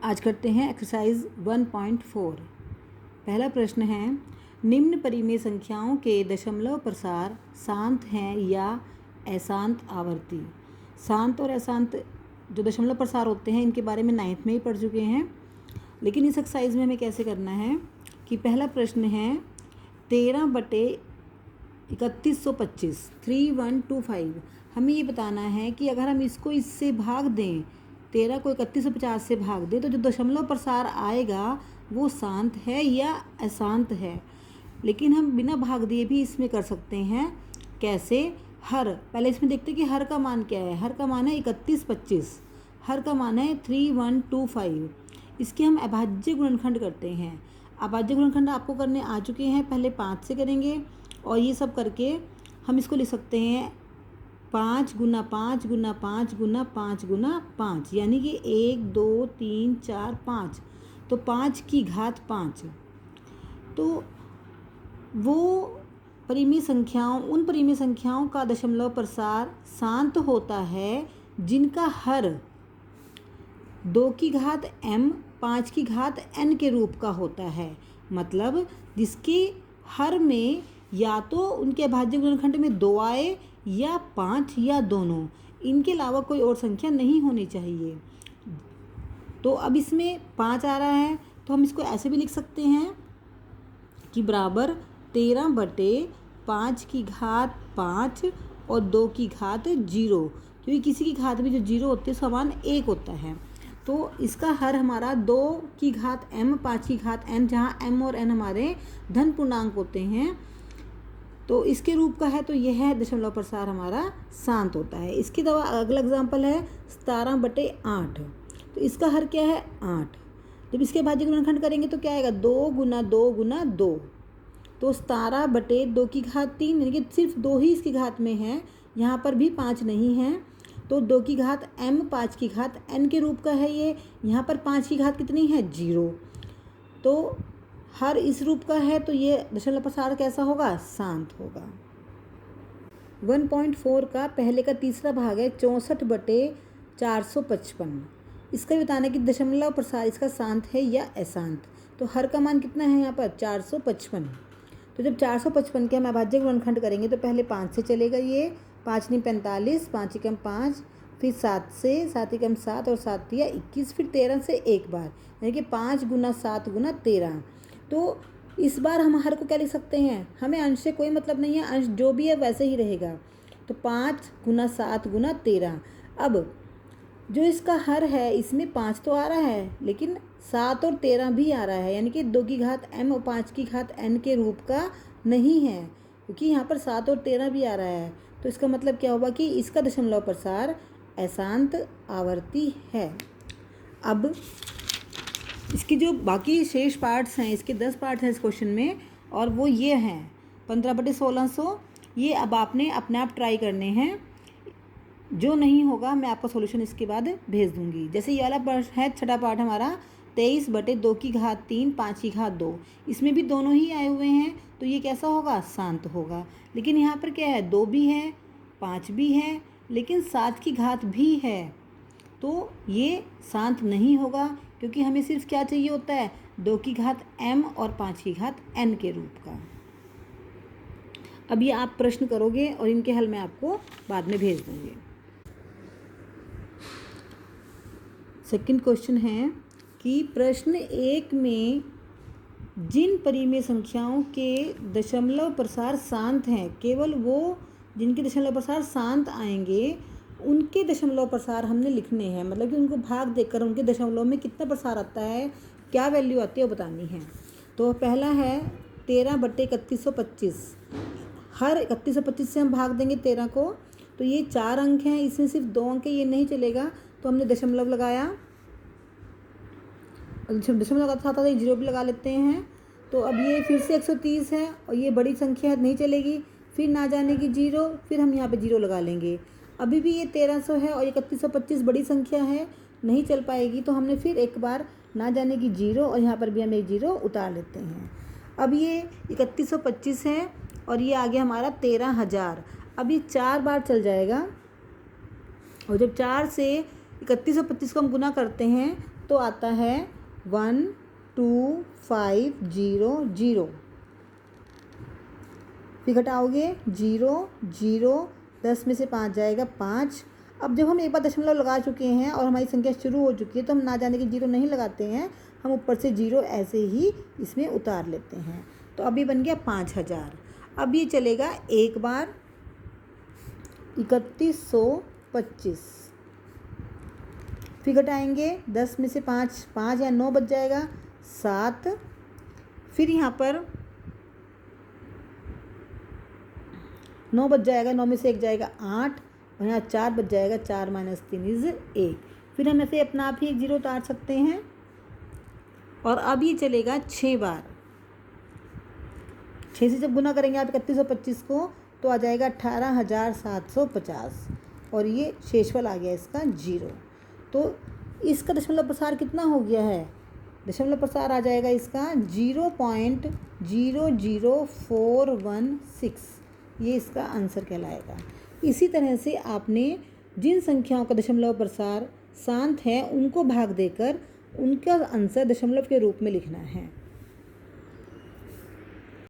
आज करते हैं एक्सरसाइज 1.4। पहला प्रश्न है, निम्न परिमेय संख्याओं के दशमलव प्रसार शांत हैं या अशांत आवर्ती। शांत और अशांत जो दशमलव प्रसार होते हैं इनके बारे में 9th में ही पढ़ चुके हैं, लेकिन इस एक्सरसाइज में हमें कैसे करना है कि पहला प्रश्न है 13/3125 3125। हमें ये बताना है कि अगर हम इसको इससे भाग दें, 13 को 3150 से भाग दें, तो जो दशमलव प्रसार आएगा वो शांत है या अशांत है। लेकिन हम बिना भाग दिए भी इसमें कर सकते हैं। कैसे? पहले इसमें देखते हैं कि हर का मान क्या है। हर का मान है 3125, हर का मान है 3125। इसके हम अभाज्य गुणनखंड करते हैं। अभाज्य गुणनखंड आपको करने आ चुके हैं, पहले 5 से करेंगे और ये सब करके हम इसको लिख सकते हैं 5 गुना 5 गुना 5 गुना 5 गुना 5, यानी कि 1 2 3 4 5, तो 5 की घात 5। तो वो उन परिमेय संख्याओं का दशमलव प्रसार शांत होता है जिनका हर 2 की घात m 5 की घात n के रूप का होता है। मतलब जिसके हर में या तो उनके अभाज्य गुणनखंड में 2 आए या 5 या दोनों, इनके अलावा कोई और संख्या नहीं होनी चाहिए। तो अब इसमें 5 आ रहा है, तो हम इसको ऐसे भी लिख सकते हैं कि बराबर 13/5 की घात 5 और 2 की घात 0, क्योंकि किसी की घात में जो 0 होती है उसका मान 1 होता है। तो इसका हर हमारा 2 की घात m 5 की घात n, जहाँ m और n हमारे धन पूर्णांक होते हैं, तो इसके रूप का है, तो यह है दशमलव प्रसार हमारा शांत होता है। इसके अलावा अगला एग्जाम्पल है 17/8। तो इसका हर क्या है? 8। जब इसके भाज्य गुणनखंड करेंगे तो क्या आएगा? 2 गुना 2 गुना 2, तो 17/2 की घात 3, यानी कि सिर्फ 2 ही इसकी घात में है, यहाँ पर भी 5 नहीं है। तो 2 की घात m 5 की घात n के रूप का है ये। यहाँ पर 5 की घात कितनी है? 0। तो हर इस रूप का है, तो ये दशमलव प्रसार कैसा होगा? शांत होगा। 1.4 का पहले का तीसरा भाग है 64/455। इसका भी बताना है कि दशमलव प्रसार इसका शांत है या अशांत। तो हर का मान कितना है यहाँ पर? 455। तो जब 455 के हम अभाज्य गुणनखंड करेंगे तो पहले 5 से चलेगा, ये 5 नहीं 45, 5 एकम 5, फिर 7 से, 7 एकम 7 और 7 तिया 21, फिर 13 से एक बार, यानी कि 5 गुना 7 गुना 13। तो इस बार हम हर को क्या लिख सकते हैं? हमें अंश से कोई मतलब नहीं है, अंश जो भी है वैसे ही रहेगा। तो 5 गुना 7 गुना 13। अब जो इसका हर है इसमें 5 तो आ रहा है, लेकिन 7 और 13 भी आ रहा है, यानी कि 2 की घात m और 5 की घात n के रूप का नहीं है, क्योंकि यहाँ पर 7 और 13 भी आ रहा है। तो इसका मतलब क्या होगा कि इसका दशमलव प्रसार अशांत आवर्ती है। अब इसकी जो बाकी शेष पार्ट्स हैं, इसके 10 पार्ट्स हैं इस क्वेश्चन में, और वो ये हैं 15/1600। ये अब आपने अपने आप ट्राई करने हैं। जो नहीं होगा मैं आपको सॉल्यूशन इसके बाद भेज दूंगी। जैसे ये वाला पार्ट है, छठा पार्ट हमारा 23/2 की घात 3 5 की घात 2। इसमें भी दोनों ही आए हुए हैं, तो ये कैसा होगा? शांत होगा। लेकिन यहाँ पर क्या है? 2 भी है, 5 भी है, लेकिन 7 की घात भी है, तो ये शांत नहीं होगा, क्योंकि हमें सिर्फ क्या चाहिए होता है? 2 की घात m और 5 की घात n के रूप का। अब ये आप प्रश्न करोगे और इनके हल मैं आपको बाद में भेज दूंगी। सेकंड क्वेश्चन है कि प्रश्न 1 में जिन परिमेय संख्याओं के दशमलव प्रसार शांत हैं, केवल वो जिनके दशमलव प्रसार शांत आएंगे उनके दशमलव प्रसार हमने लिखने हैं। मतलब कि उनको भाग देकर उनके दशमलव में कितना प्रसार आता है, क्या वैल्यू आती है, वो बतानी है। तो पहला है 13/3125। हर 3125 से हम भाग देंगे 13 को, तो ये 4 अंक हैं, इसमें सिर्फ 2 अंक है, ये नहीं चलेगा, तो हमने दशमलव लगाया। दशमलव का साथ ही 0 भी लगा लेते हैं। तो अब ये फिर से 130 है और ये बड़ी संख्या नहीं चलेगी, फिर ना जाने की 0, फिर हम यहाँ पे 0 लगा लेंगे। अभी भी ये 1300 है और 3125 बड़ी संख्या है, नहीं चल पाएगी, तो हमने फिर एक बार ना जाने की 0 और यहाँ पर भी हम एक 0 उतार लेते हैं। अब ये 3125 है और ये आ गया हमारा 13,000। अब ये 4 बार चल जाएगा, और जब 4 से 3125 को हम गुना करते हैं तो आता है 12500। फिर घटाओगे 0 0, 10 में से 5 जाएगा 5। अब जब हम एक बार दशमलव लगा चुके हैं और हमारी संख्या शुरू हो चुकी है तो हम ना जाने की 0 नहीं लगाते हैं, हम ऊपर से 0 ऐसे ही इसमें उतार लेते हैं। तो अभी बन गया 5000। अब ये चलेगा एक बार 3125। फिर घटाएंगे 10 में से 5 5 या 9 बच जाएगा 7। फिर यहाँ पर 9 बच जाएगा, 9 में से 1 जाएगा 8 और यहाँ 4 बच जाएगा, 4 - 3 = 1। फिर हम ऐसे अपना आप ही एक 0 उतार सकते हैं। और अब ये चलेगा 6 बार। 6 से जब गुना करेंगे आप 3125 को तो आ जाएगा 18750 और ये शेषफल आ गया इसका 0। तो इसका दशमलव प्रसार कितना हो गया है? दशमलव प्रसार आ जाएगा इसका 0.00416। ये इसका आंसर कहलाएगा। इसी तरह से आपने जिन संख्याओं का दशमलव प्रसार शांत है उनको भाग देकर उनका आंसर दशमलव के रूप में लिखना है।